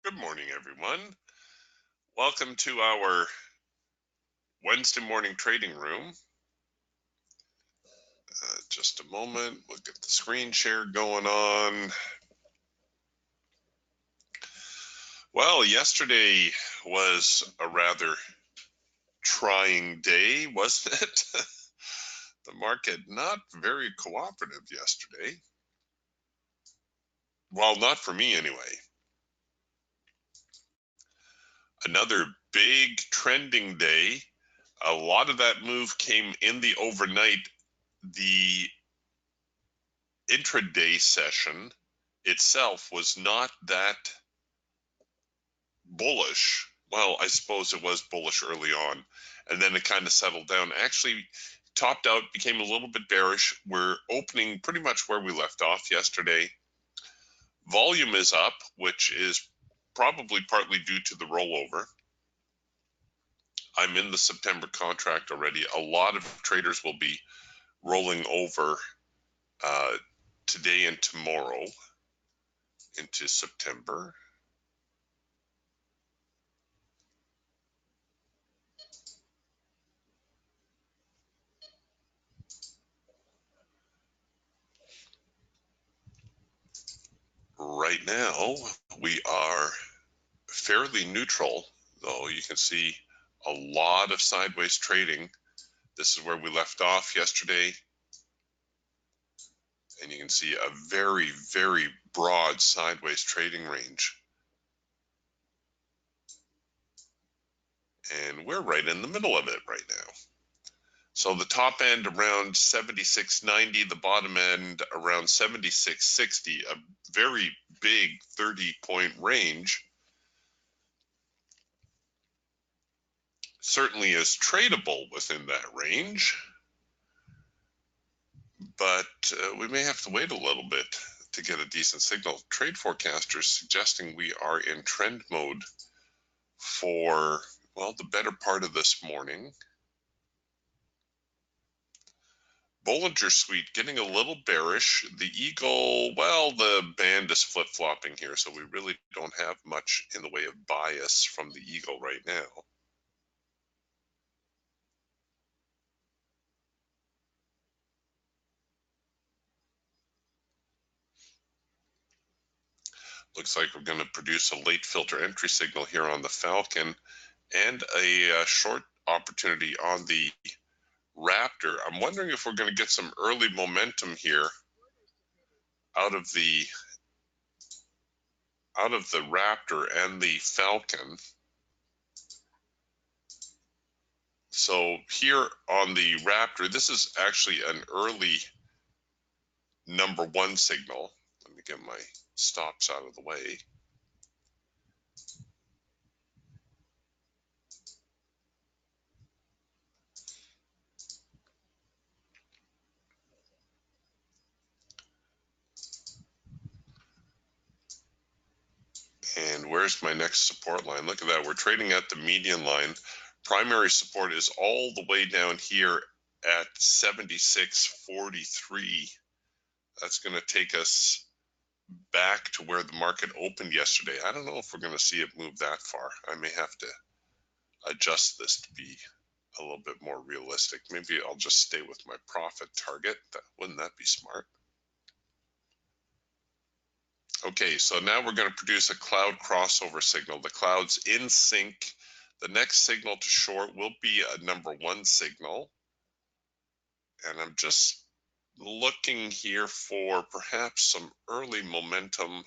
Good morning, everyone. Welcome to our Wednesday morning trading room. Just a moment, we'll get the screen share going on. Well, yesterday was a rather trying day, wasn't it? The market not very cooperative yesterday. Well, not for me anyway. Another big trending day. A lot of that move came in the overnight. The intraday session itself was not that bullish. Well, I suppose it was bullish early on, and then it kind of settled down. Actually topped out, became a little bit bearish. We're opening pretty much where we left off yesterday. Volume is up, which is probably partly due to the rollover. I'm in the September contract already. A lot of traders will be rolling over today and tomorrow into September. Right now, we are fairly neutral, though you can see a lot of sideways trading. This is where we left off yesterday. And you can see a very, very broad sideways trading range. And we're right in the middle of it right now. So the top end around 76.90, the bottom end around 76.60, a very big 30-point range. Certainly is tradable within that range, but we may have to wait a little bit to get a decent signal. Trade forecasters suggesting we are in trend mode for, well, the better part of this morning. Bollinger Suite getting a little bearish. The Eagle, well, the band is flip-flopping here, so we really don't have much in the way of bias from the Eagle right now. Looks like we're going to produce a late filter entry signal here on the Falcon and a short opportunity on the Raptor. I'm wondering if we're going to get some early momentum here out of the Raptor and the Falcon. So here on the Raptor, this is actually an early number one signal. Let me get my stops out of the way. And where's my next support line? Look at that. We're trading at the median line. Primary support is all the way down here at 76.43. That's going to take us back to where the market opened yesterday. I don't know if we're going to see it move that far. I may have to adjust this to be a little bit more realistic. Maybe I'll just stay with my profit target. Wouldn't that be smart? Okay, so now we're going to produce a cloud crossover signal. The cloud's in sync. The next signal to short will be a number one signal. And I'm just looking here for perhaps some early momentum.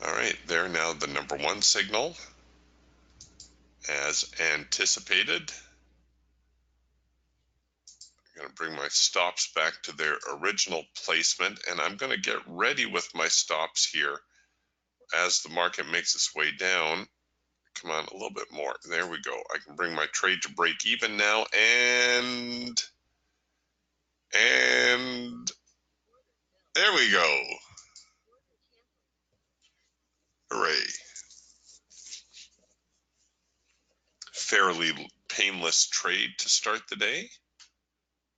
All right, there now the number one signal as anticipated. I'm going to bring my stops back to their original placement, and I'm going to get ready with my stops here as the market makes its way down. Come on, a little bit more. There we go. I can bring my trade to break even now, and there we go. Hooray. Fairly painless trade to start the day.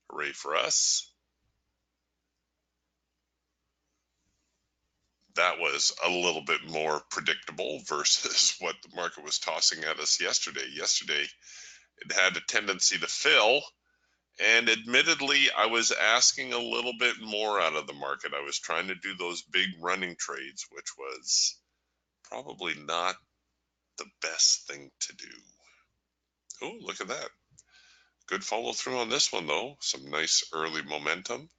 Hooray for us. That was a little bit more predictable versus what the market was tossing at us yesterday. Yesterday, it had a tendency to fill, and admittedly, I was asking a little bit more out of the market. I was trying to do those big running trades, which was probably not the best thing to do. Oh, look at that. Good follow through on this one, though. Some nice early momentum.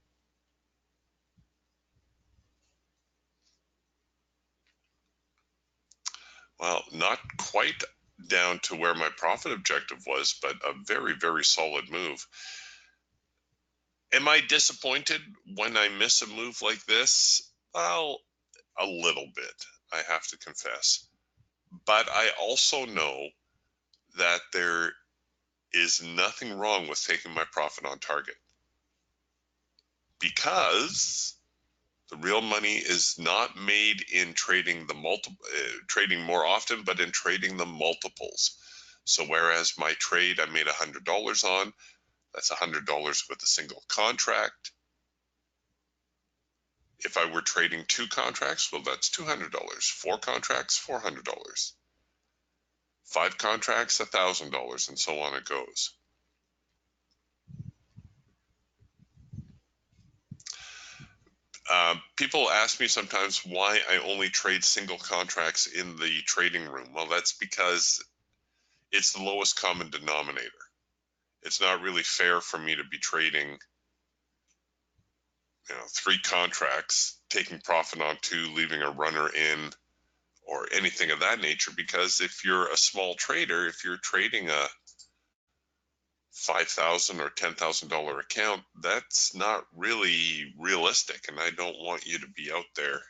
Well, not quite down to where my profit objective was, but a very, very solid move. Am I disappointed when I miss a move like this? Well, a little bit, I have to confess. But I also know that there is nothing wrong with taking my profit on target, because the real money is not made in trading trading more often, but in trading the multiples. So whereas my trade I made $100 on, that's $100 with a single contract. If I were trading 2 contracts, well, that's $200. 4 contracts, $400. 5 contracts, $1,000, and so on it goes. People ask me sometimes why I only trade single contracts in the trading room. Well, that's because it's the lowest common denominator. It's not really fair for me to be trading 3 contracts, taking profit on 2, leaving a runner in, or anything of that nature, because if you're a small trader, if you're trading a $5,000 or $10,000 account, that's not really realistic, and I don't want you to be out there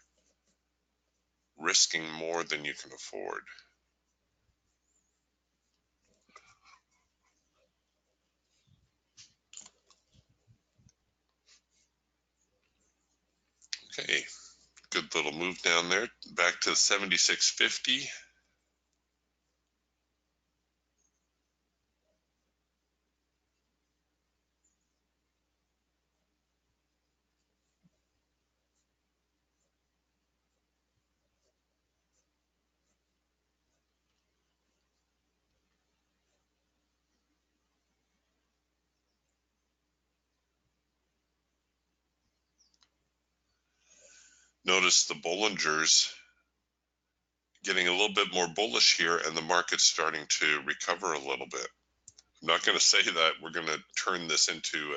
risking more than you can afford. Okay, good little move down there, back to 76.50. Notice the Bollingers getting a little bit more bullish here, and the market's starting to recover a little bit. I'm not going to say that we're going to turn this into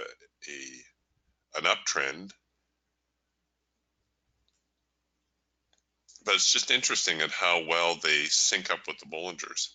an uptrend, but it's just interesting at how well they sync up with the Bollingers.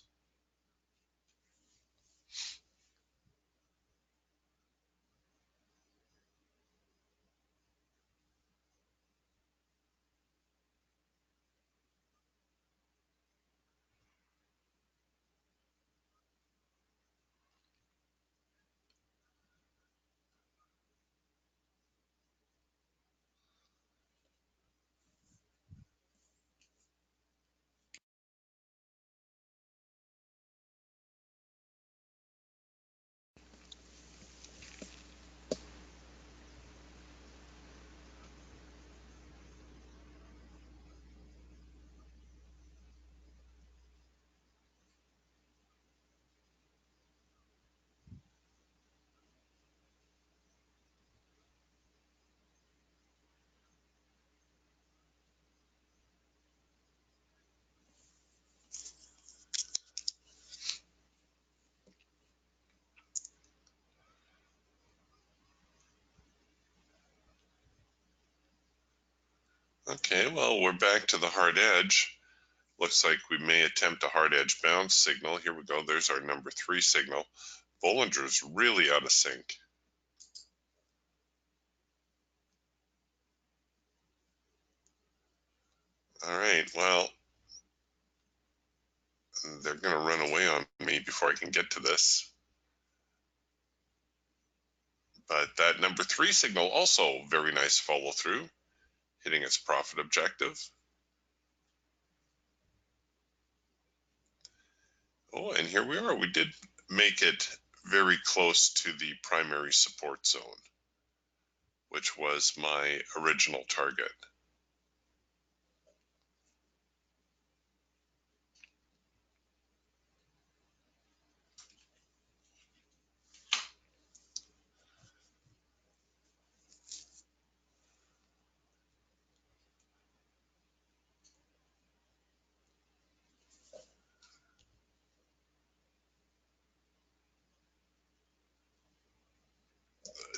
Okay, well, we're back to the hard edge. Looks like we may attempt a hard edge bounce signal. Here we go. There's our number 3 signal. Bollinger's really out of sync. All right, well, they're going to run away on me before I can get to this. But that number 3 signal also very nice follow through, hitting its profit objective. Oh, and here we are. We did make it very close to the primary support zone, which was my original target.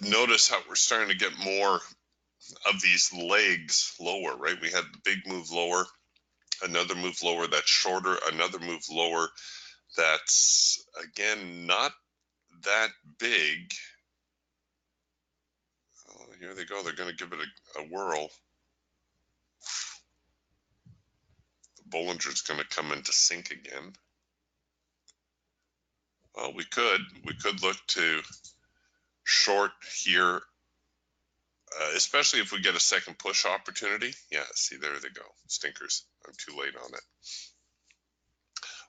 Notice how we're starting to get more of these legs lower, right? We had the big move lower, another move lower that's shorter, another move lower that's, again, not that big. Oh, here they go. They're going to give it a whirl. The Bollinger's going to come into sync again. Well, we could look to short here, especially if we get a second push opportunity. Yeah, see, there they go. Stinkers. I'm too late on it.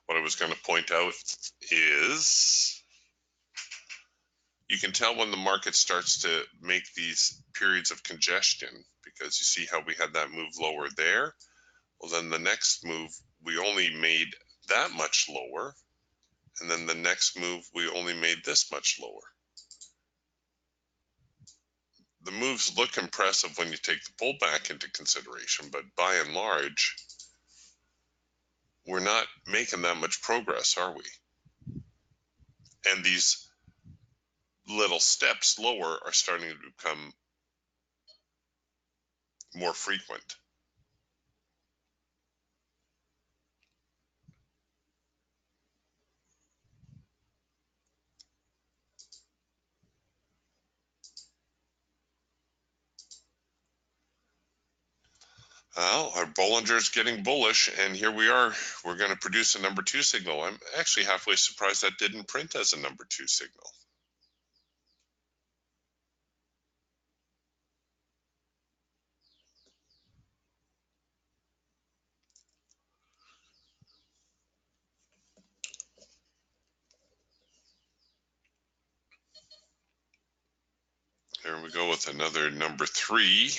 What I was going to point out is you can tell when the market starts to make these periods of congestion, because you see how we had that move lower there. Well, then the next move, we only made that much lower. And then the next move, we only made this much lower. The moves look impressive when you take the pullback into consideration, but by and large, we're not making that much progress, are we? And these little steps lower are starting to become more frequent. Well, our Bollinger's getting bullish, and here we are. We're going to produce a number 2 signal. I'm actually halfway surprised that didn't print as a number 2 signal. Here we go with another number 3.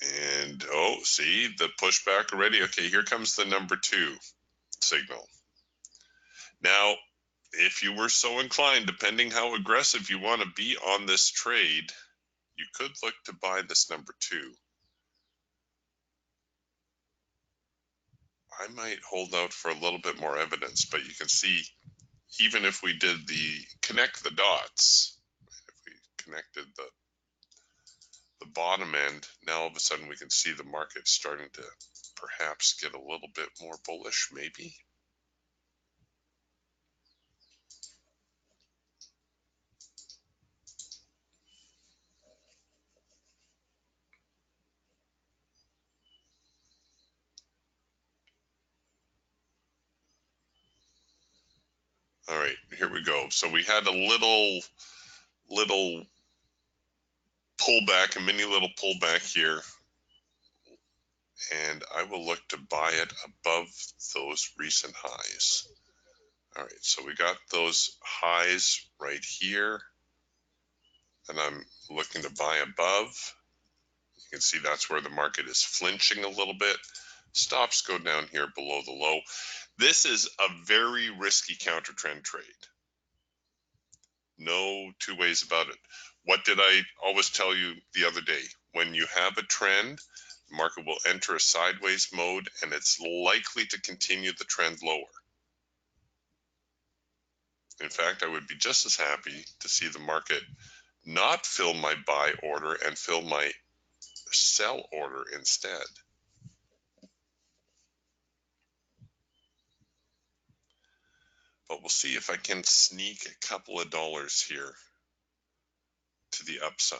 And, oh, see, the pushback already. Okay, here comes the number 2 signal. Now, if you were so inclined, depending how aggressive you want to be on this trade, you could look to buy this number 2. I might hold out for a little bit more evidence, but you can see, even if we did the connect the dots, if we connected the bottom end, now all of a sudden we can see the market starting to perhaps get a little bit more bullish, maybe. All right, here we go. So we had a little pullback, a mini little pullback here, and I will look to buy it above those recent highs. All right, so we got those highs right here, and I'm looking to buy above. You can see that's where the market is flinching a little bit. Stops go down here below the low. This is a very risky counter trend trade. No two ways about it. What did I always tell you the other day? When you have a trend, the market will enter a sideways mode, and it's likely to continue the trend lower. In fact, I would be just as happy to see the market not fill my buy order and fill my sell order instead. But we'll see if I can sneak a couple of dollars here to the upside.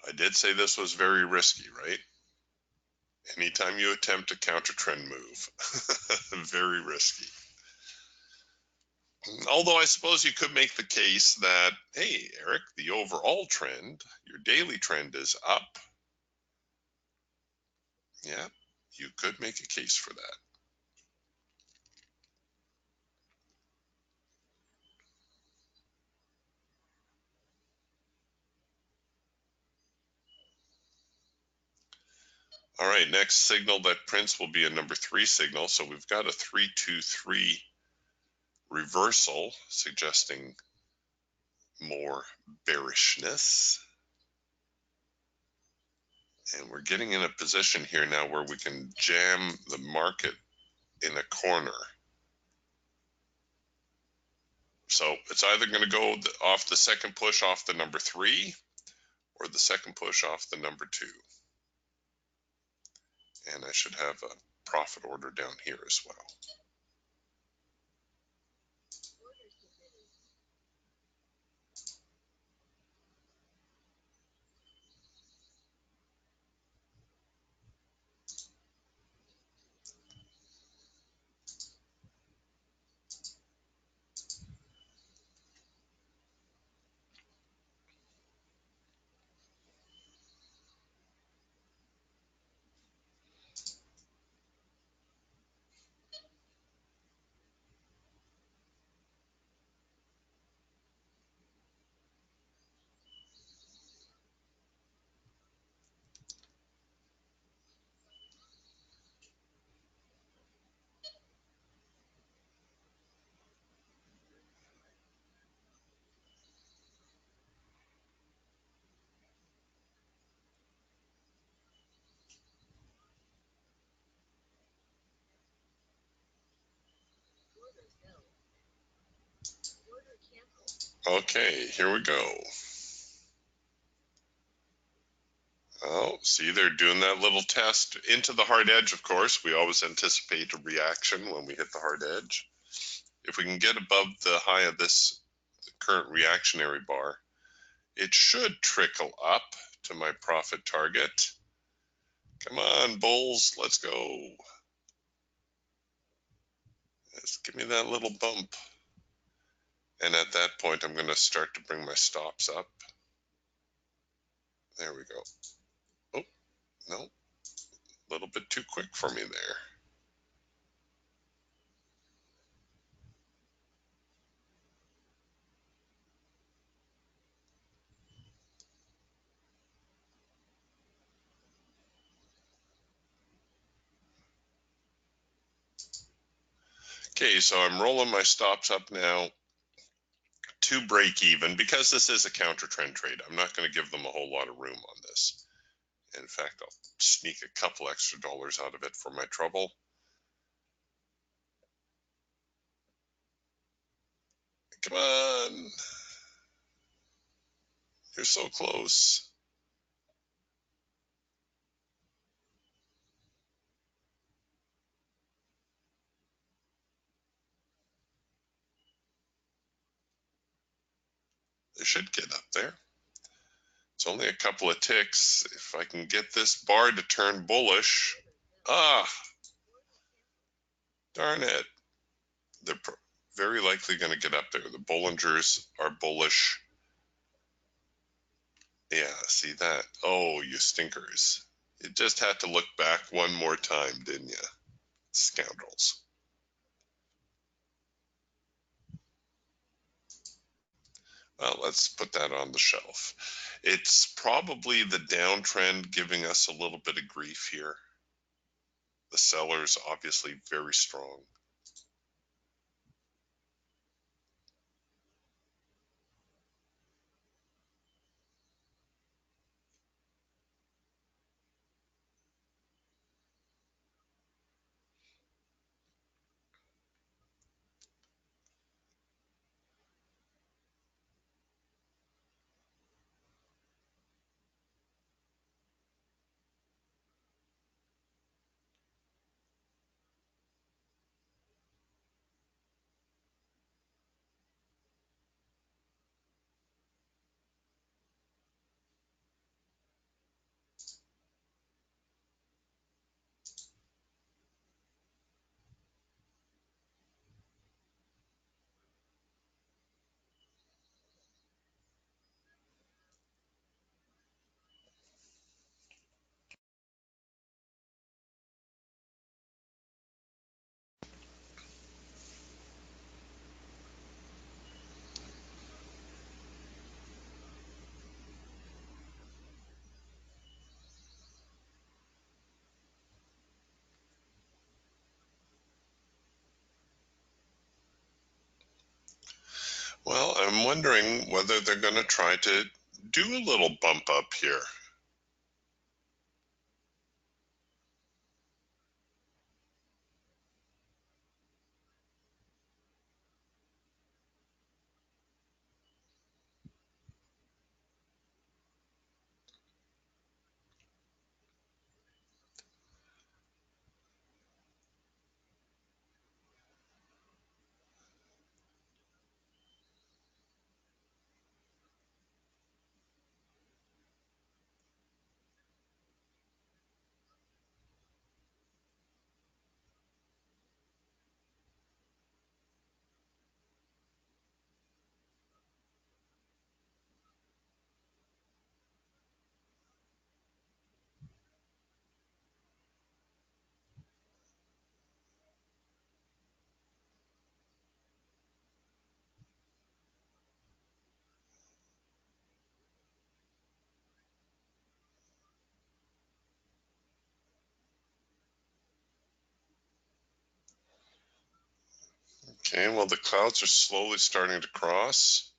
I did say this was very risky, right? Anytime you attempt a counter trend move, very risky. Although I suppose you could make the case that, hey, Eric, the overall trend, your daily trend is up. Yeah, you could make a case for that. All right, next signal that prints will be a number 3 signal. So we've got a 3-2-3 reversal suggesting more bearishness. And we're getting in a position here now where we can jam the market in a corner. So it's either going to go off the second push off the number 3 or the second push off the number 2. And I should have a profit order down here as well. Okay, here we go. Oh, see, they're doing that little test into the hard edge, of course. We always anticipate a reaction when we hit the hard edge. If we can get above the high of this current reactionary bar, it should trickle up to my profit target. Come on, bulls, let's go. Just give me that little bump. And at that point, I'm going to start to bring my stops up. There we go. Oh, no, a little bit too quick for me there. Okay, so I'm rolling my stops up now to break even. Because this is a counter trend trade, I'm not going to give them a whole lot of room on this. In fact, I'll sneak a couple extra dollars out of it for my trouble. Come on. You're so close. They should get up there. It's only a couple of ticks. If I can get this bar to turn bullish. Ah, darn it. They're very likely going to get up there. The Bollingers are bullish. Yeah, see that? Oh, you stinkers. You just had to look back one more time, didn't you? Scoundrels. Well, let's put that on the shelf. It's probably the downtrend giving us a little bit of grief here. The seller's obviously very strong. I'm wondering whether they're going to try to do a little bump up here. Okay, well, the clouds are slowly starting to cross.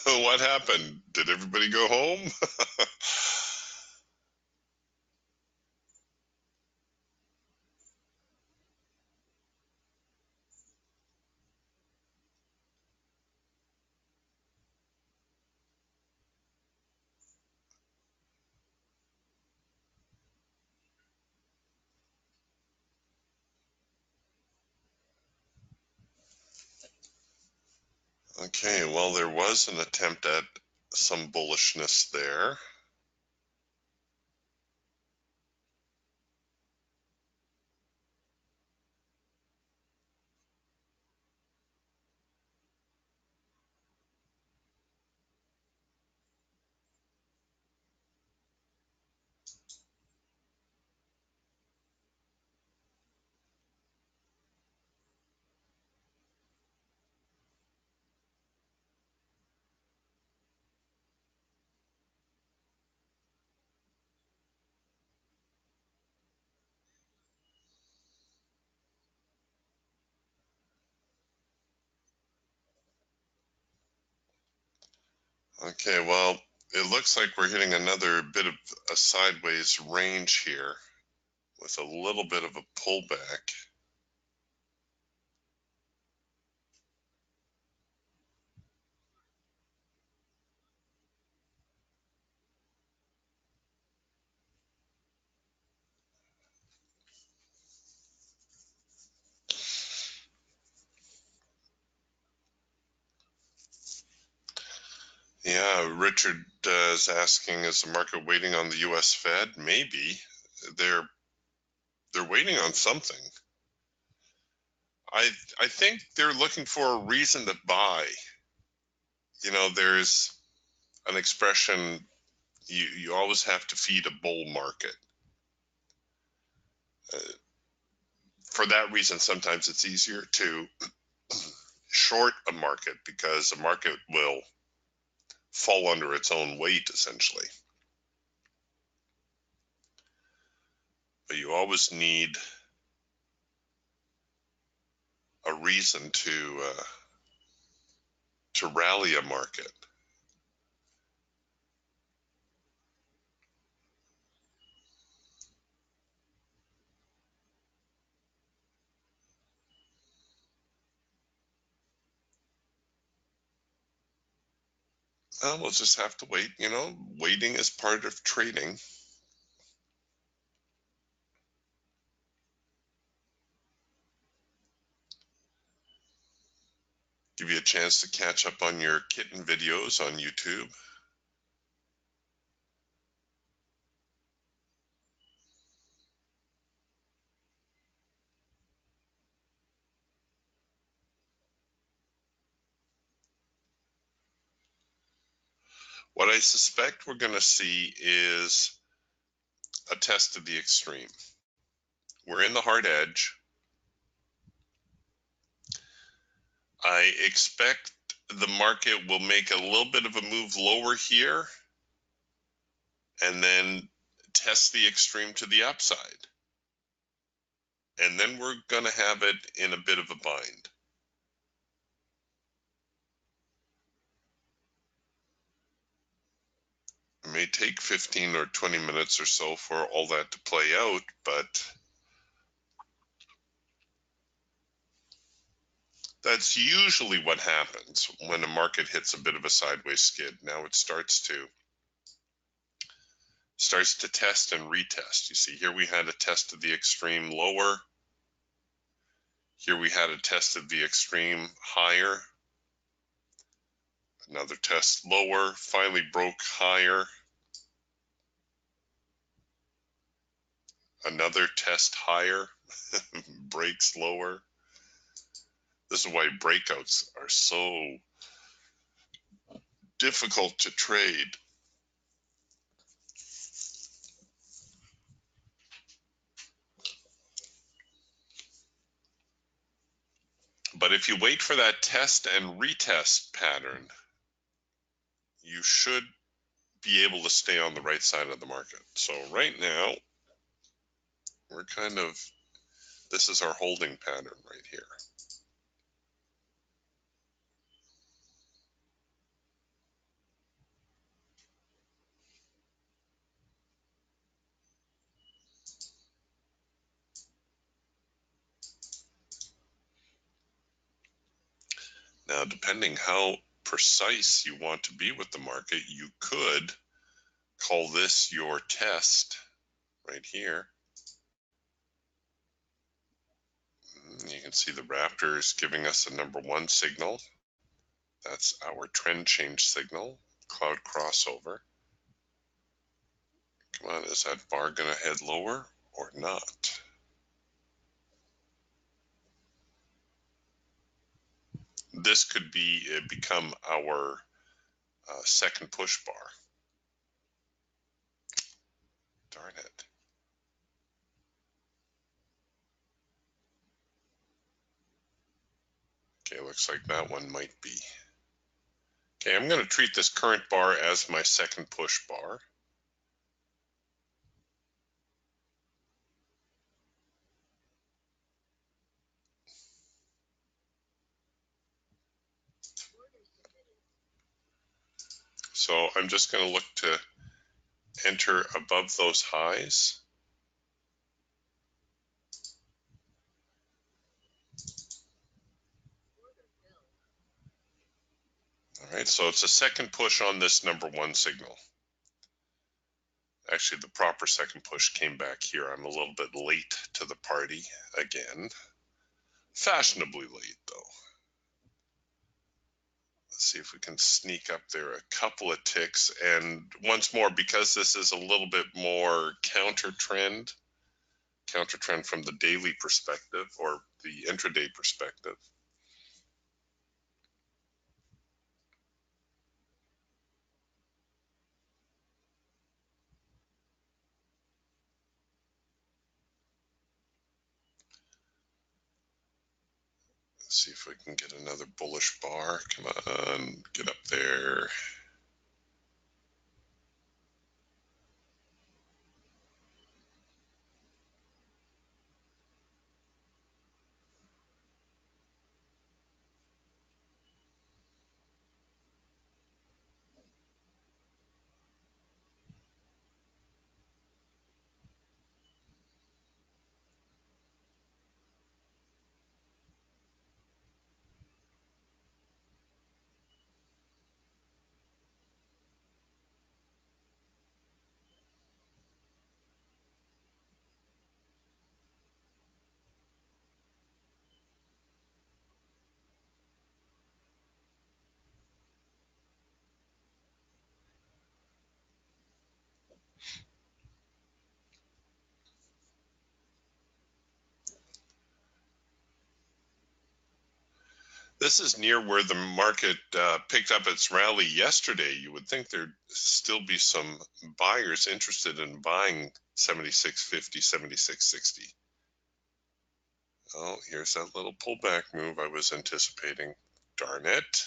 What happened? Did everybody go home? Okay, well, there was an attempt at some bullishness there. Okay, well, it looks like we're hitting another bit of a sideways range here with a little bit of a pullback. Yeah, Richard is asking, is the market waiting on the U.S. Fed? Maybe. They're they're waiting on something. I think they're looking for a reason to buy. You know, there's an expression, you always have to feed a bull market. Uh, for that reason, sometimes it's easier to short a market because the market will fall under its own weight, essentially. But you always need a reason to rally a market. We'll just have to wait. You know, waiting is part of trading. Give you a chance to catch up on your kitten videos on YouTube. What I suspect we're going to see is a test of the extreme. We're in the hard edge. I expect the market will make a little bit of a move lower here and then test the extreme to the upside. And then we're going to have it in a bit of a bind. It may take 15 or 20 minutes or so for all that to play out, but that's usually what happens when a market hits a bit of a sideways skid. Now it starts to test and retest. You see, here we had a test of the extreme lower. Here we had a test of the extreme higher. Another test lower, finally broke higher. Another test higher, breaks lower. This is why breakouts are so difficult to trade. But if you wait for that test and retest pattern, you should be able to stay on the right side of the market. So right now, we're this is our holding pattern right here. Now, depending how precise you want to be with the market, you could call this your test right here. You can see the Raptors giving us a #1 signal. That's our trend change signal, cloud crossover. Come on, is that bar going to head lower or not? This could become our second push bar. Darn it. Okay, looks like that one might be. Okay, I'm going to treat this current bar as my second push bar. So I'm just going to look to enter above those highs. All right, so it's a second push on this #1 signal. Actually, the proper second push came back here. I'm a little bit late to the party again. Fashionably late, though. Let's see if we can sneak up there a couple of ticks. And once more, because this is a little bit more counter trend from the daily perspective or the intraday perspective. see if we can get another bullish bar. Come on, get up there. This is near where the market picked up its rally yesterday. You would think there'd still be some buyers interested in buying 76.50, 76.60. Oh, here's that little pullback move I was anticipating. Darn it.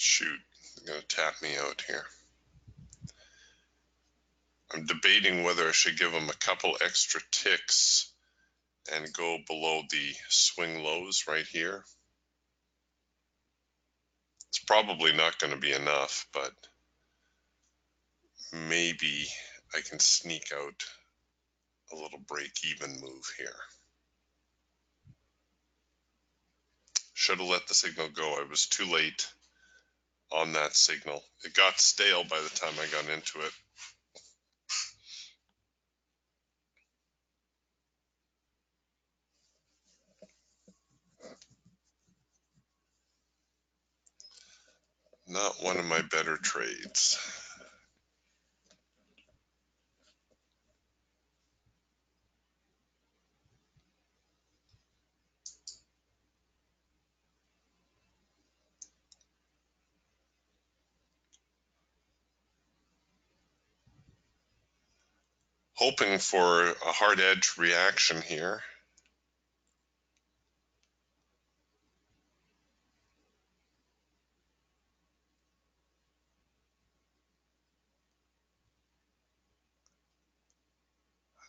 Shoot, they're going to tap me out here. I'm debating whether I should give them a couple extra ticks and go below the swing lows right here. It's probably not going to be enough, but maybe I can sneak out a little break-even move here. Should have let the signal go. I was too late on that signal. It got stale by the time I got into it. Not one of my better trades. Hoping for a hard edge reaction here.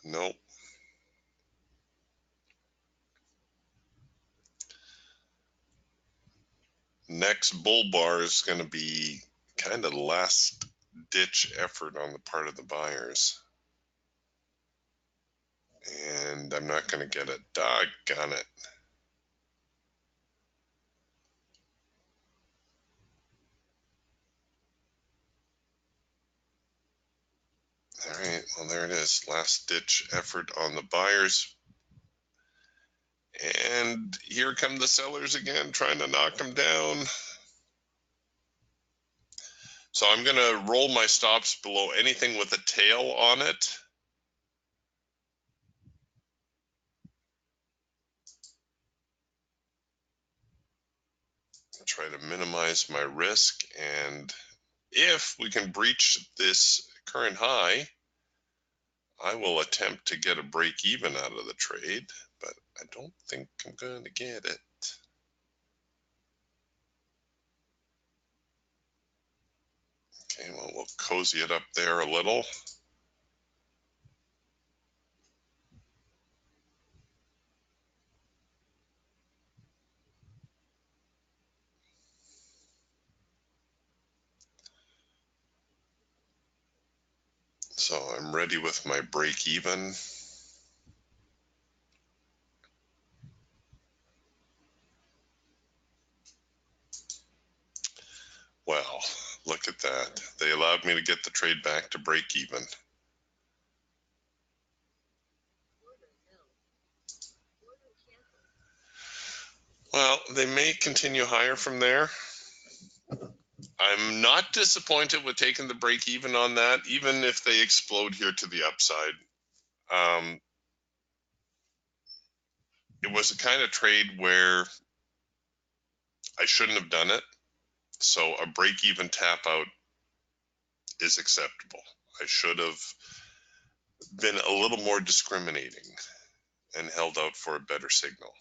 Nope. Next bull bar is going to be kind of last ditch effort on the part of the buyers. And I'm not going to get it. Doggone it. All right, well, there it is. Last ditch effort on the buyers. And here come the sellers again, trying to knock them down. So I'm going to roll my stops below anything with a tail on it. Try to minimize my risk. And if we can breach this current high, I will attempt to get a break even out of the trade, but I don't think I'm going to get it. Okay, well, we'll cozy it up there a little. So I'm ready with my break even. Well, look at that. They allowed me to get the trade back to break even. Well, they may continue higher from there. I'm not disappointed with taking the break even on that, even if they explode here to the upside. It was a kind of trade where I shouldn't have done it. So a break even tap out is acceptable. I should have been a little more discriminating and held out for a better signal.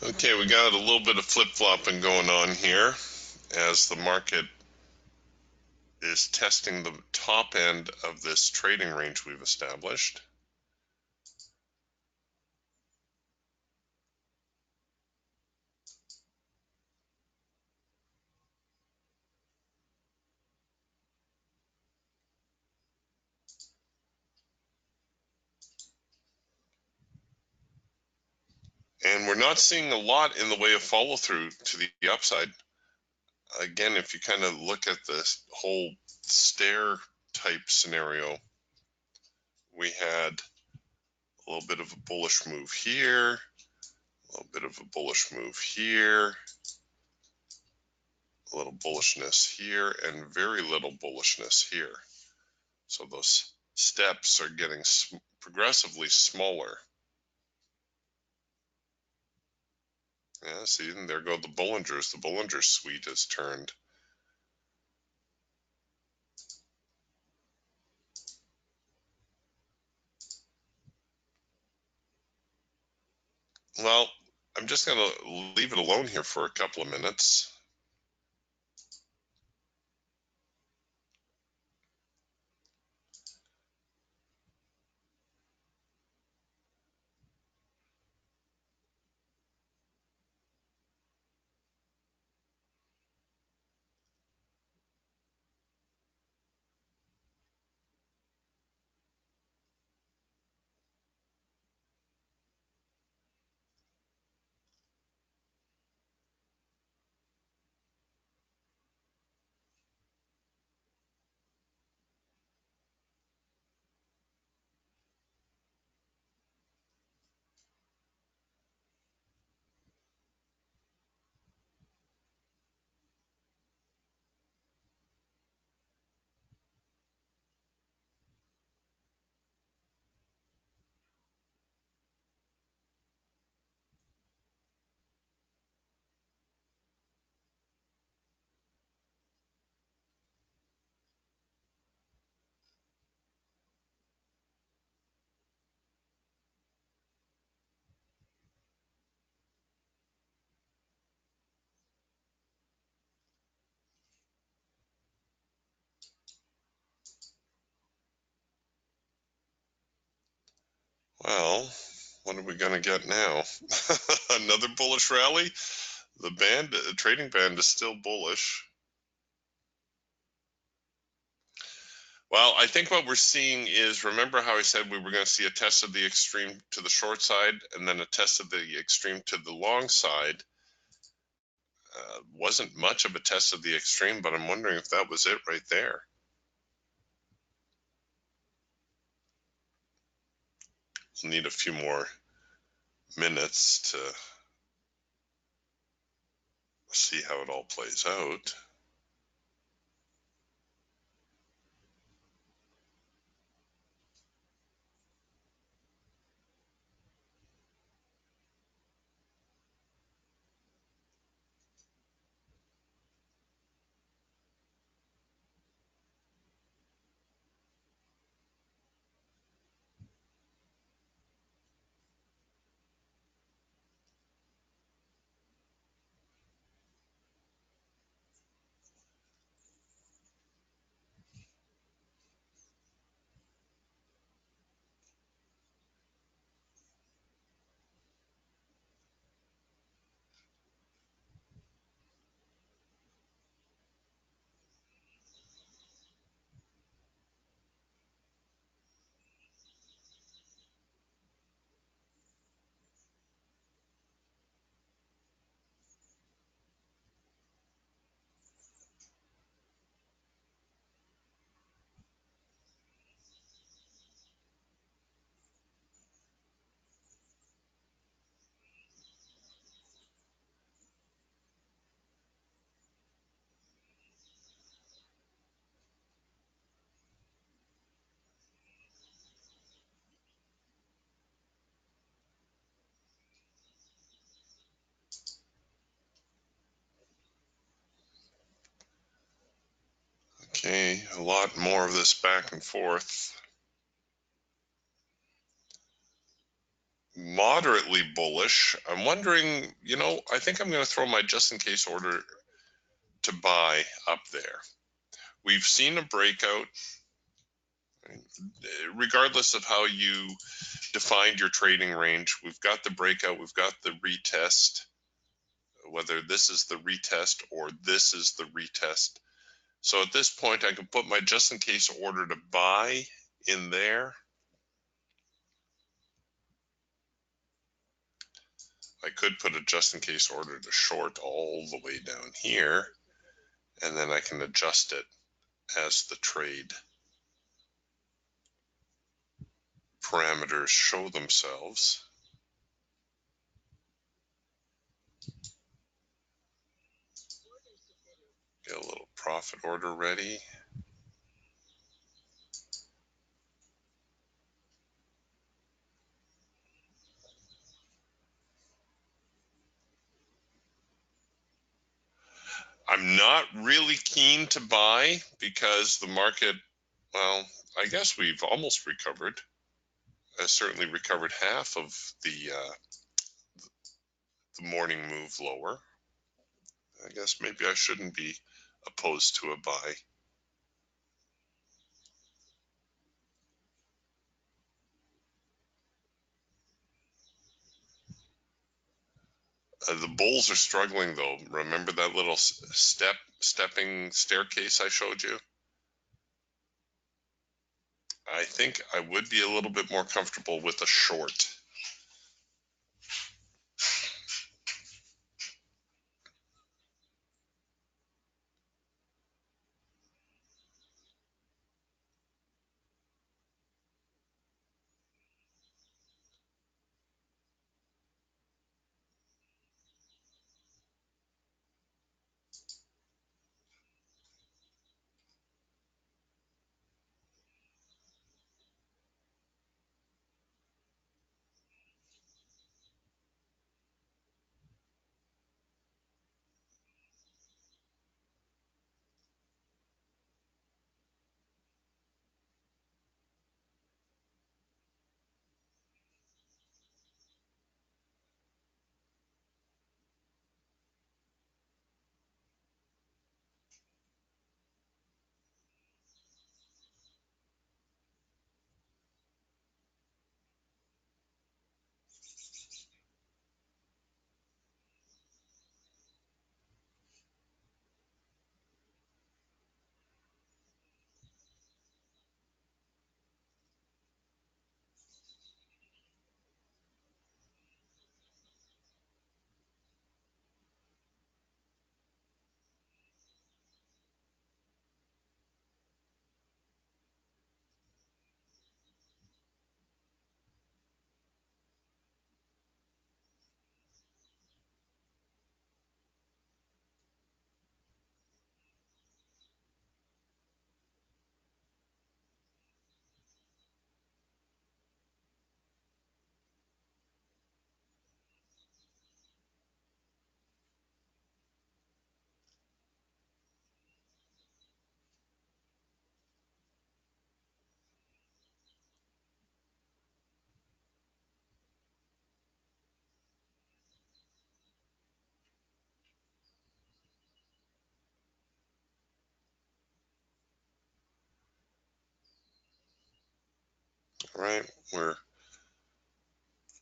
Okay, we got a little bit of flip-flopping going on here as the market is testing the top end of this trading range we've established. And we're not seeing a lot in the way of follow through to the upside. Again, if you kind of look at this whole stair type scenario, we had a little bit of a bullish move here, a little bit of a bullish move here, a little bullishness here, and very little bullishness here. So those steps are getting progressively smaller. Yeah, see, and there go the Bollingers. The Bollinger Suite has turned. Well, I'm just going to leave it alone here for a couple of minutes. What are we going to get now? Another bullish rally? The trading band is still bullish. Well, I think what we're seeing is, remember how I said we were going to see a test of the extreme to the short side and then a test of the extreme to the long side. Wasn't much of a test of the extreme, but I'm wondering if that was it right there. We'll need a few more minutes to see how it all plays out. Okay, a lot more of this back and forth. Moderately bullish. I'm wondering, I think I'm going to throw my just in case order to buy up there. We've seen a breakout. Regardless of how you defined your trading range, we've got the breakout, we've got the retest, whether this is the retest or this is the retest. So at this point, I can put my just in case order to buy in there. I could put a just in case order to short all the way down here, and then I can adjust it as the trade parameters show themselves. Get a little profit order ready. I'm not really keen to buy because the market, well, I guess we've almost recovered. Certainly recovered half of the morning move lower. I guess maybe I shouldn't be opposed to a buy. The bulls are struggling though. Remember that little stepping staircase I showed you? I think I would be a little bit more comfortable with a short. right, we're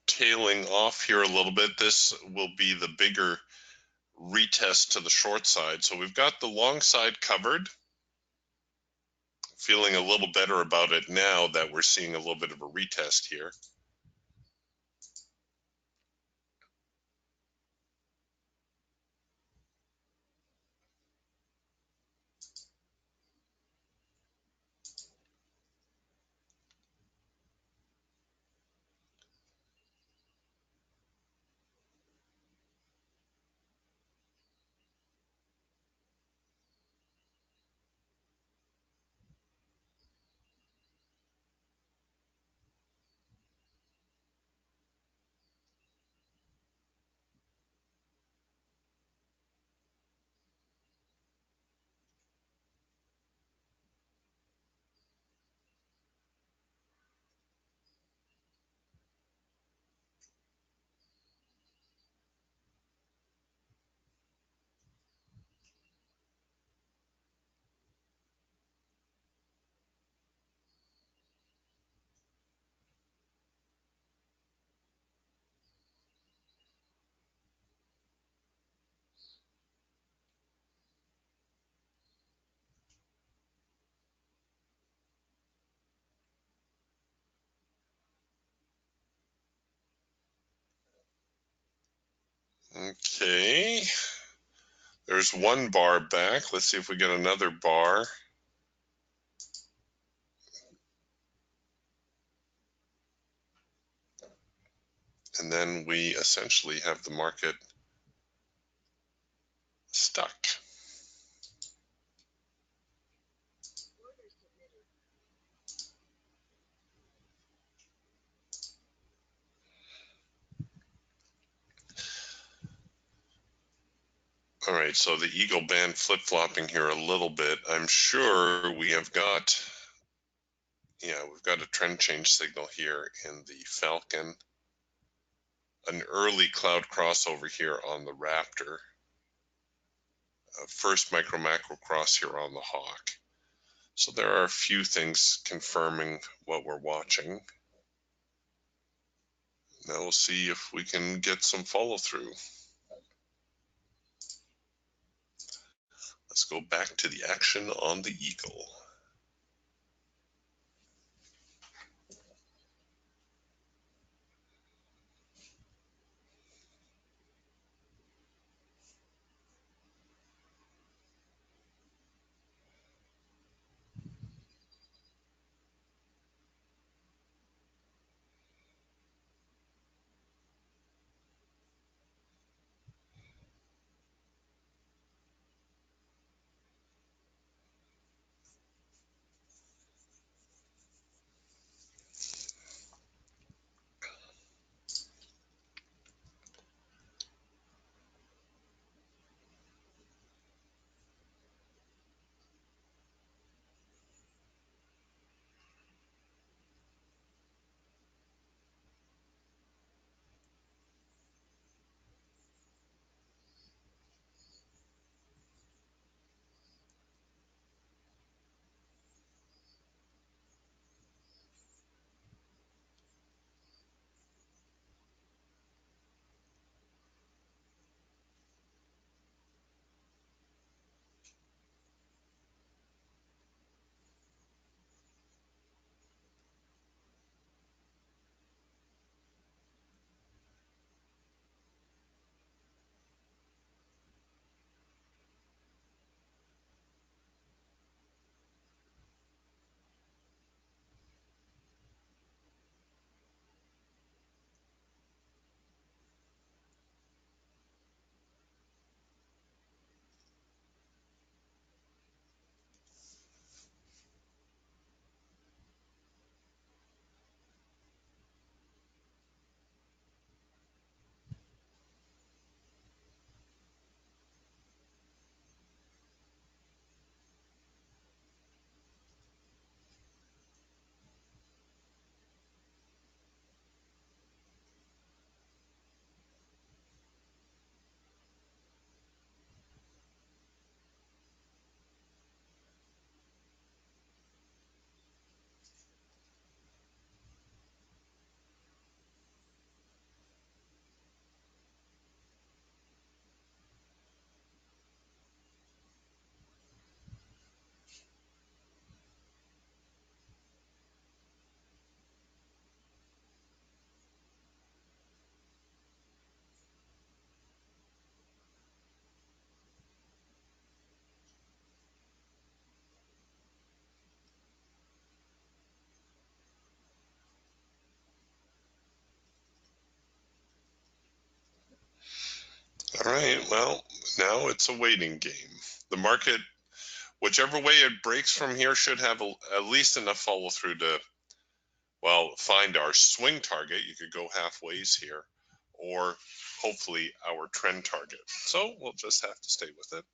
tailing off here a little bit. This will be the bigger retest to the short side. So we've got the long side covered. Feeling a little better about it now that we're seeing a little bit of a retest here. Okay, there's one bar back. Let's see if we get another bar. And then we essentially have the market stuck. All right, so the Eagle Band flip-flopping here a little bit. I'm sure we have got, we've got a trend change signal here in the Falcon, an early cloud crossover here on the Raptor, a first micro-macro cross here on the Hawk. So there are a few things confirming what we're watching. Now we'll see if we can get some follow through. Let's go back to the action on the Eagle. All right, well, now it's a waiting game. The market, whichever way it breaks from here, should have at least enough follow through to, well, find our swing target. You could go halfways here, or hopefully our trend target. So we'll just have to stay with it.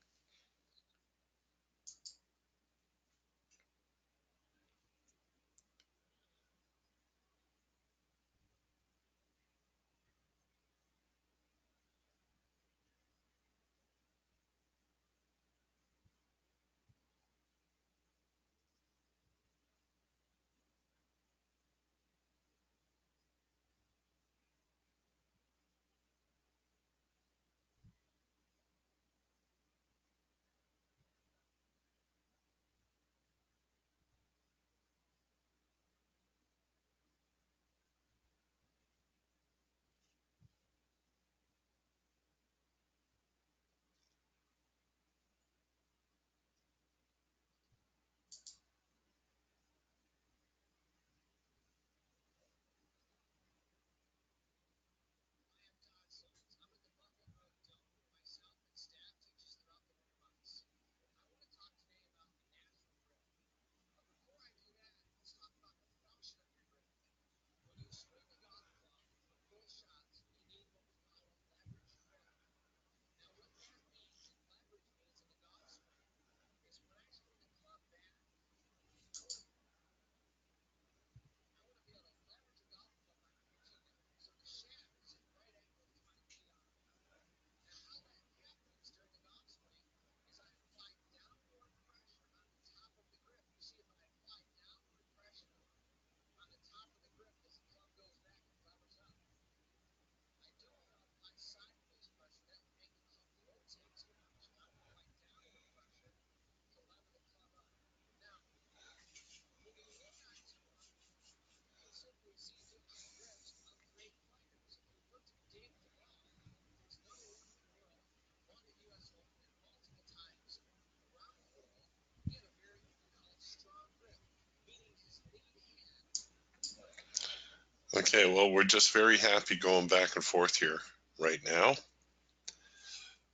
Okay, well, we're just very happy going back and forth here right now.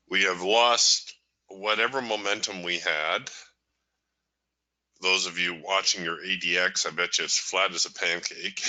We have lost whatever momentum we had. Those of you watching your ADX, I bet you it's flat as a pancake.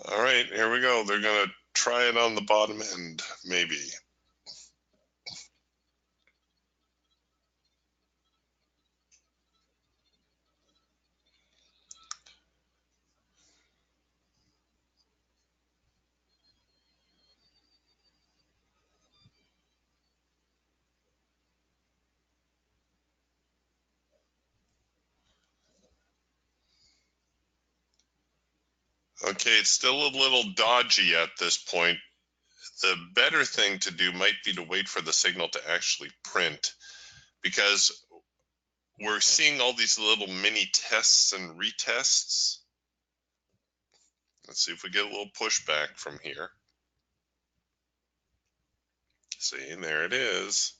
All right, here we go. They're going to try it on the bottom end, maybe. Okay, it's still a little dodgy at this point. The better thing to do might be to wait for the signal to actually print, because we're seeing all these little mini tests and retests. Let's see if we get a little pushback from here. See, there it is.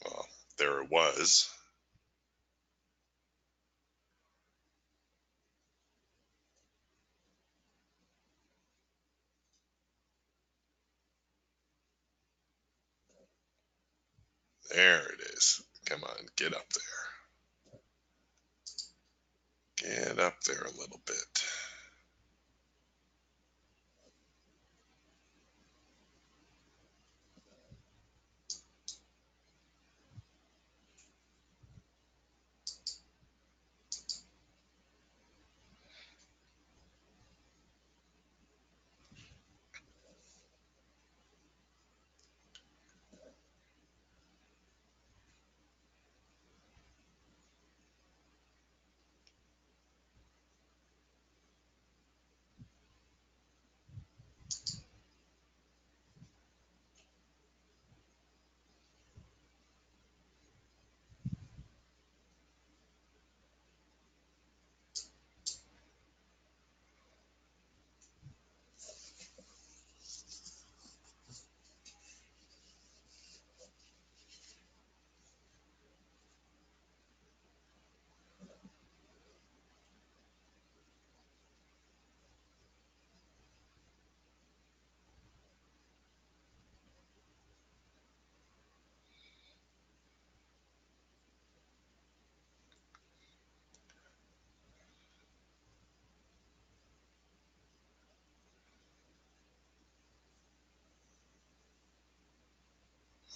Well, there it was. There it is. Come on, get up there. Get up there a little bit.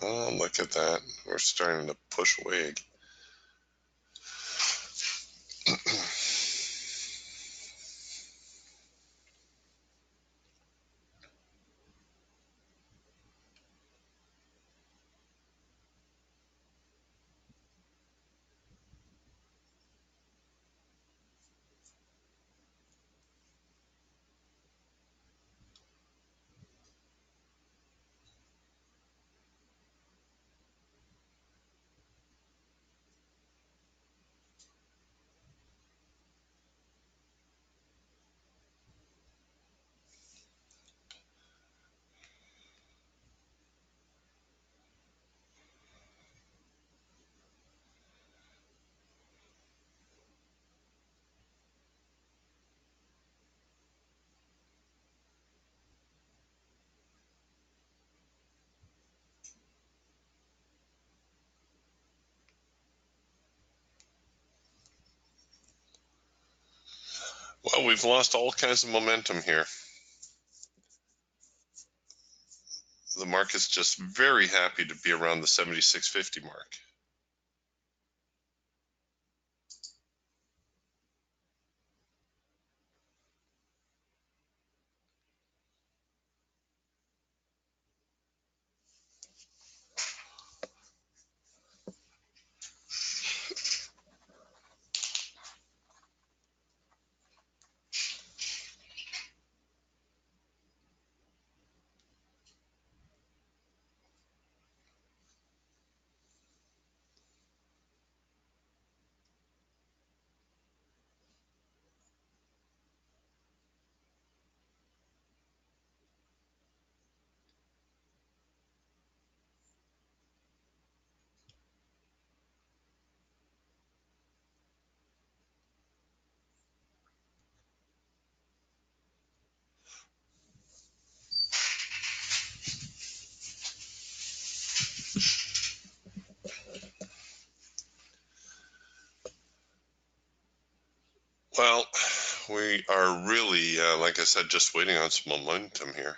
Oh, look at that. We're starting to push away. Well, we've lost all kinds of momentum here. The market's just very happy to be around the 76.50 mark. Well, we are really, like I said, just waiting on some momentum here.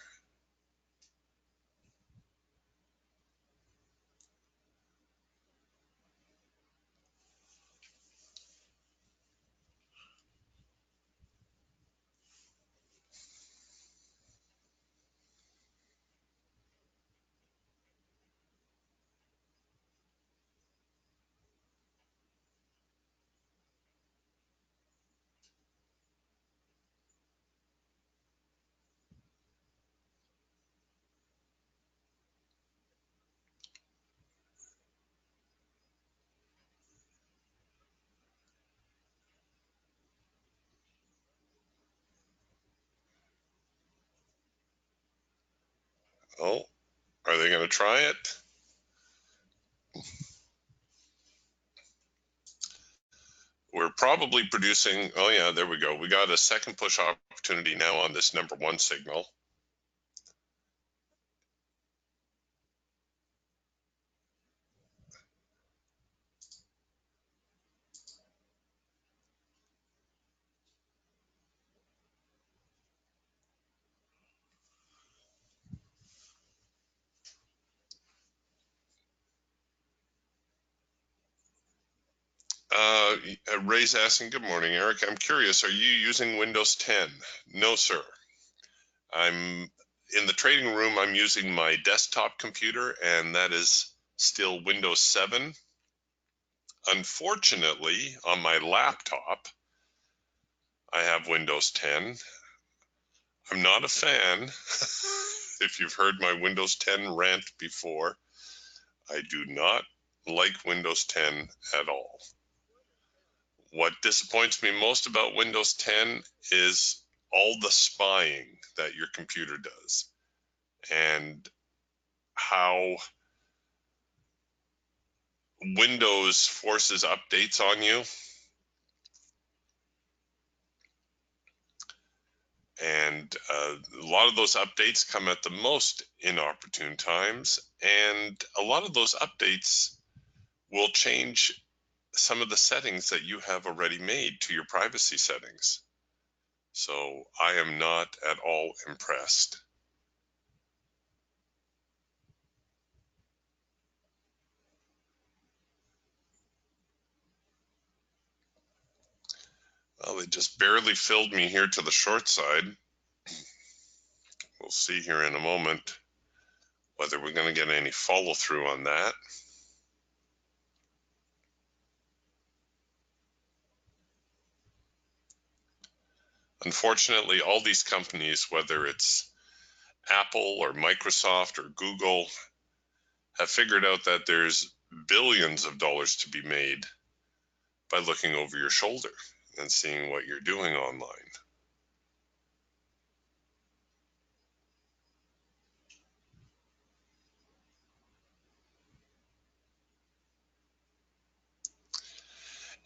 Oh, are they going to try it? We're probably producing, oh yeah, there we go. We got a second push opportunity now on this number 1 signal. Ray's asking, good morning, Eric. I'm curious, are you using Windows 10? No, sir. I'm in the trading room. I'm using my desktop computer, and that is still Windows 7. Unfortunately, on my laptop, I have Windows 10. I'm not a fan. If you've heard my Windows 10 rant before, I do not like Windows 10 at all. What disappoints me most about Windows 10 is all the spying that your computer does and how Windows forces updates on you. And a lot of those updates come at the most inopportune times. And a lot of those updates will change some of the settings that you have already made to your privacy settings. So I am not at all impressed. Well, they just barely filled me here to the short side. We'll see here in a moment whether we're going to get any follow through on that. Unfortunately, all these companies, whether it's Apple or Microsoft or Google, have figured out that there's billions of dollars to be made by looking over your shoulder and seeing what you're doing online.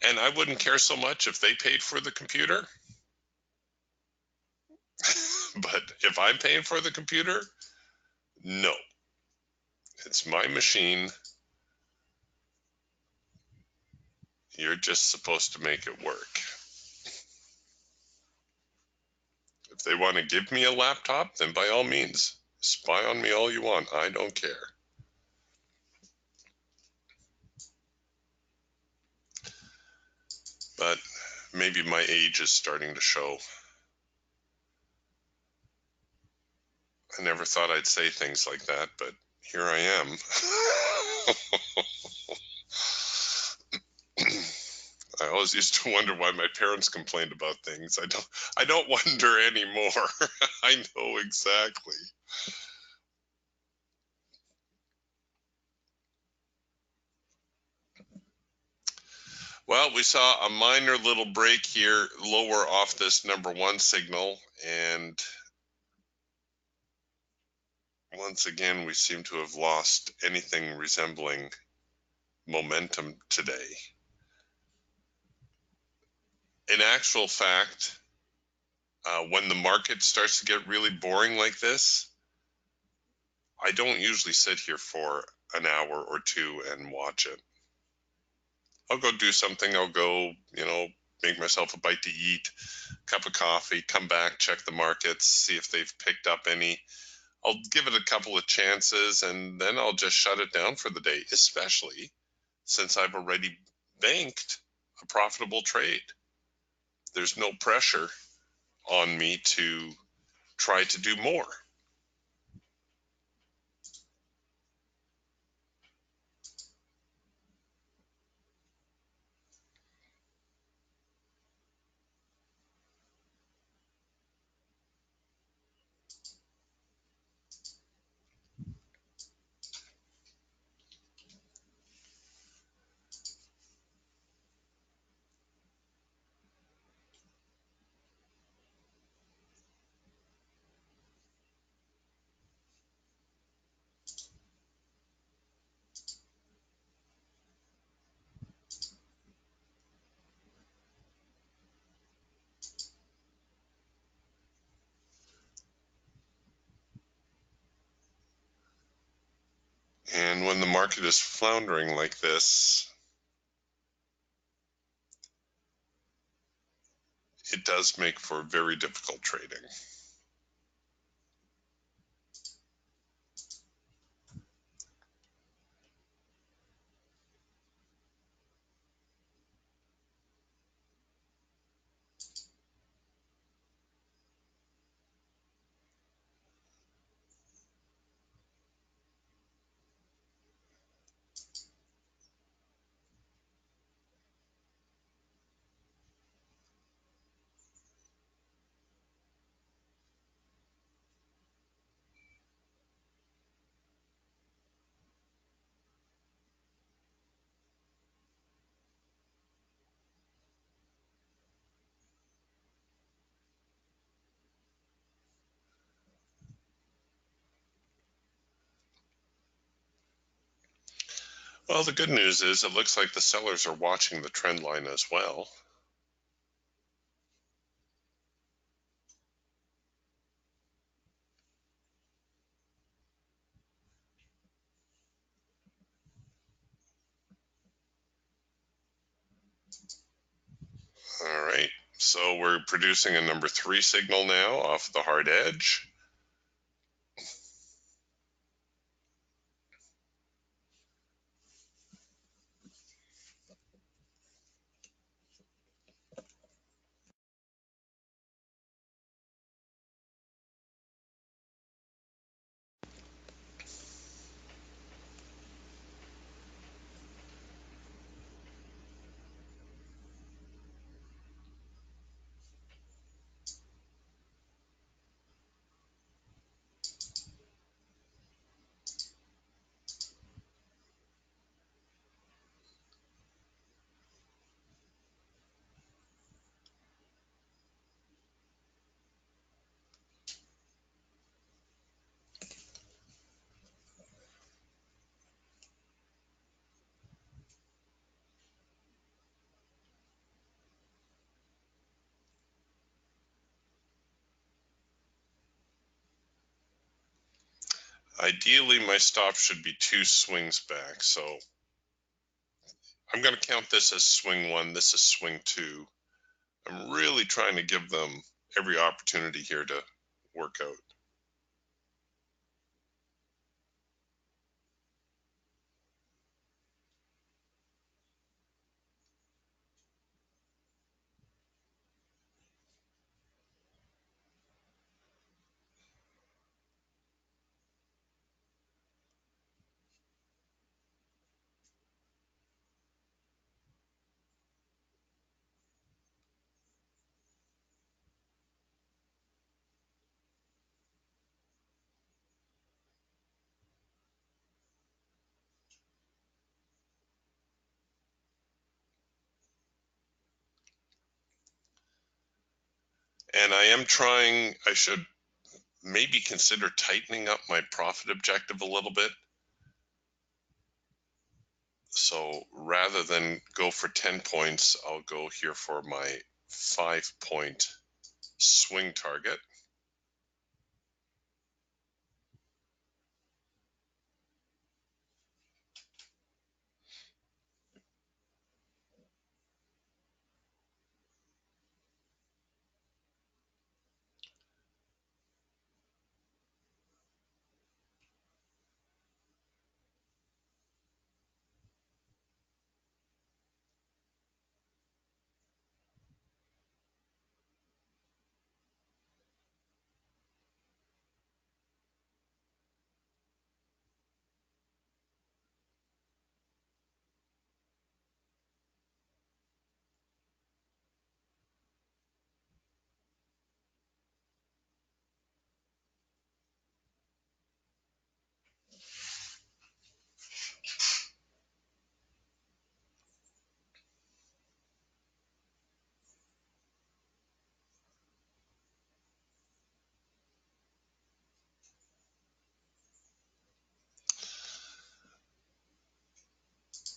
And I wouldn't care so much if they paid for the computer, but if I'm paying for the computer, no. It's my machine. You're just supposed to make it work. If they want to give me a laptop, then by all means, spy on me all you want. I don't care. But maybe my age is starting to show. I never thought I'd say things like that, but here I am. I always used to wonder why my parents complained about things. I don't wonder anymore. I know exactly. Well, we saw a minor little break here lower off this number 1 signal, and once again we seem to have lost anything resembling momentum today. In actual fact, when the market starts to get really boring like this, I don't usually sit here for an hour or two and watch it. I'll go do something. I'll go, make myself a bite to eat, cup of coffee, come back, check the markets, see if they've picked up any. I'll give it a couple of chances, and then I'll just shut it down for the day, especially since I've already banked a profitable trade. There's no pressure on me to try to do more. And when the market is floundering like this, it does make for very difficult trading. Well, the good news is it looks like the sellers are watching the trend line as well. All right, so we're producing a number 3 signal now off the hard edge. Ideally, my stop should be 2 swings back, so I'm going to count this as swing 1, this is swing 2. I'm really trying to give them every opportunity here to work out. And I should maybe consider tightening up my profit objective a little bit. So rather than go for 10 points, I'll go here for my 5-point swing target.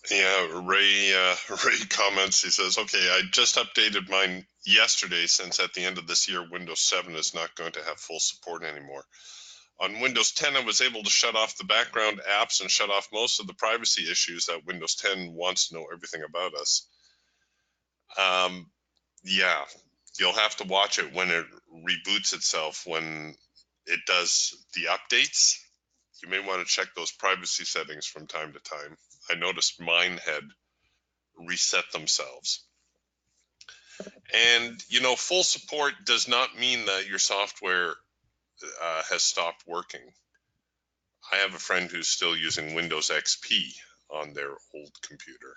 Yeah, Ray comments, he says, okay, I just updated mine yesterday since at the end of this year, Windows 7 is not going to have full support anymore. On Windows 10, I was able to shut off the background apps and shut off most of the privacy issues that Windows 10 wants to know everything about us. Yeah, you'll have to watch it when it reboots itself, when it does the updates. You may want to check those privacy settings from time to time. I noticed mine had reset themselves. And, you know, full support does not mean that your software has stopped working. I have a friend who's still using Windows XP on their old computer,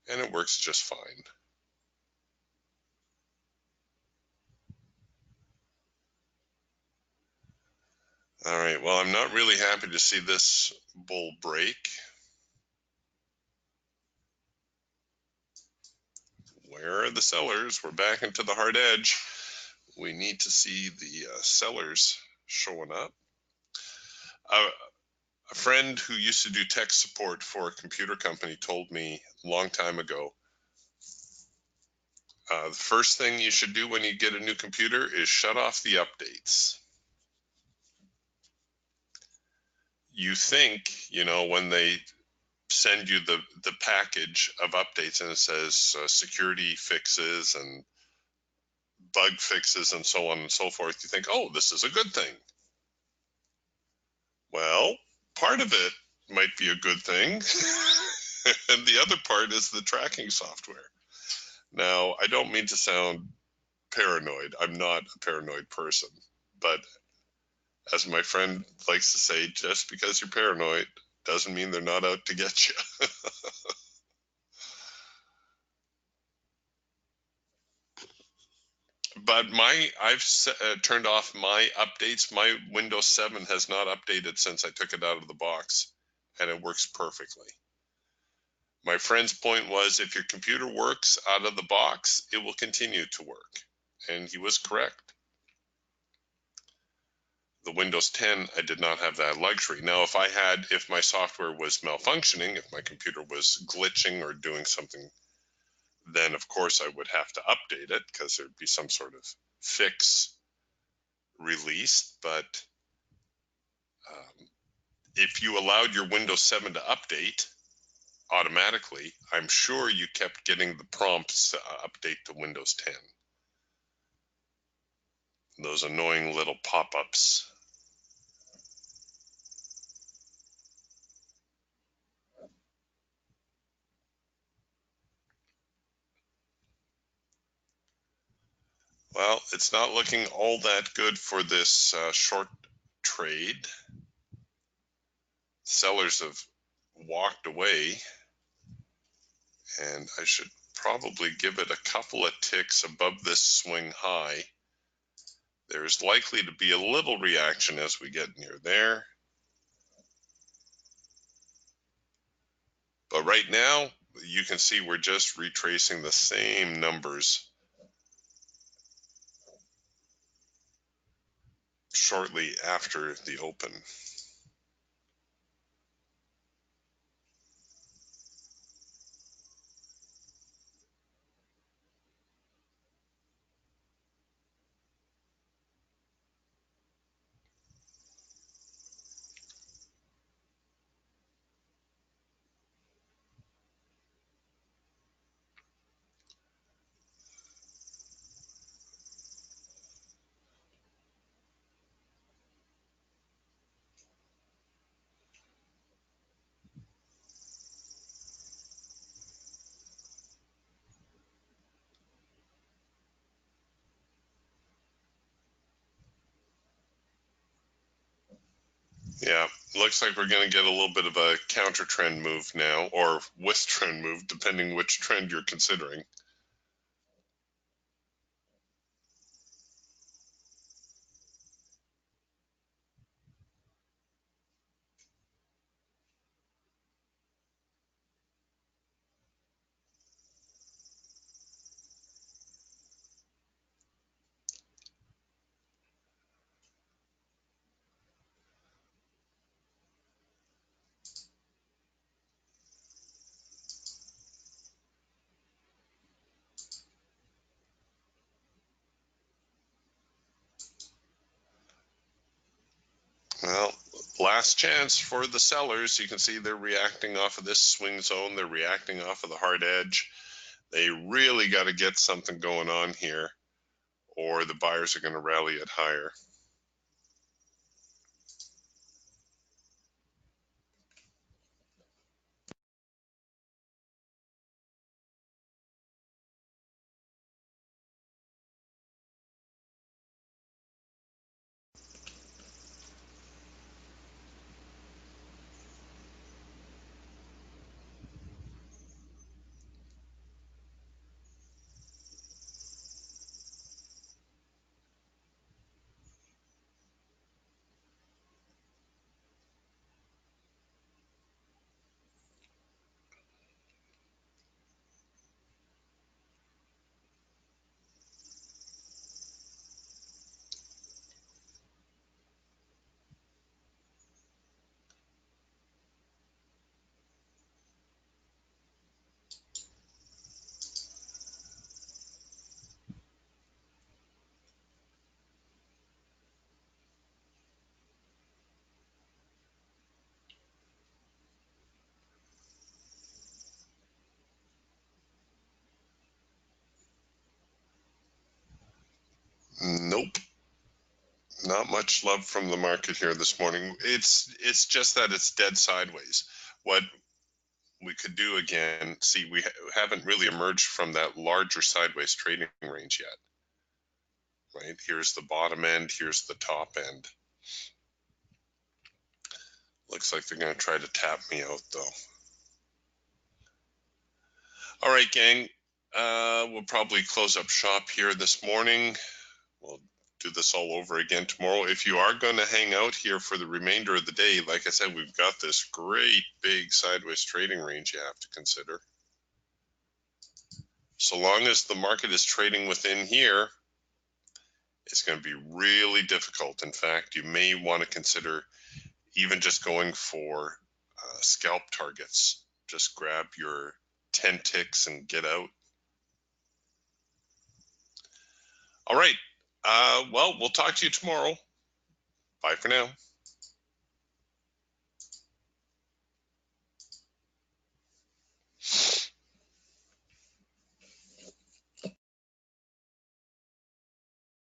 and it works just fine. All right, well, I'm not really happy to see this bull break. Where are the sellers? We're back into the hard edge. We need to see the sellers showing up. A friend who used to do tech support for a computer company told me a long time ago, the first thing you should do when you get a new computer is shut off the updates. You think, you know, when they send you the package of updates and it says security fixes and bug fixes and so on and so forth, you think, oh, this is a good thing. Well, part of it might be a good thing, and the other part is the tracking software. Now, I don't mean to sound paranoid. I'm not a paranoid person, but as my friend likes to say, just because you're paranoid doesn't mean they're not out to get you. But I've turned off my updates. My Windows 7 has not updated since I took it out of the box, and it works perfectly. My friend's point was, if your computer works out of the box, it will continue to work. And he was correct. The Windows 10, I did not have that luxury. Now, if my software was malfunctioning, if my computer was glitching or doing something, then of course I would have to update it because there'd be some sort of fix released. But if you allowed your Windows 7 to update automatically, I'm sure you kept getting the prompts to update to Windows 10. Those annoying little pop-ups. Well, it's not looking all that good for this short trade. Sellers have walked away, and I should probably give it a couple of ticks above this swing high. There's likely to be a little reaction as we get near there. But right now, you can see we're just retracing the same numbers shortly after the open. Yeah, looks like we're going to get a little bit of a counter trend move now, or with trend move, depending which trend you're considering. Well, last chance for the sellers. You can see they're reacting off of this swing zone. They're reacting off of the hard edge. They really got to get something going on here, or the buyers are going to rally it higher. Nope. Not much love from the market here this morning. It's just that it's dead sideways. What we could do again, see, we haven't really emerged from that larger sideways trading range yet. Right? Here's the bottom end, here's the top end. Looks like they're going to try to tap me out though. All right, gang. We'll probably close up shop here this morning. We'll do this all over again tomorrow. If you are going to hang out here for the remainder of the day, like I said, we've got this great big sideways trading range you have to consider. So long as the market is trading within here, it's going to be really difficult. In fact, you may want to consider even just going for scalp targets. Just grab your 10 ticks and get out. All right. Well, we'll talk to you tomorrow. Bye for now.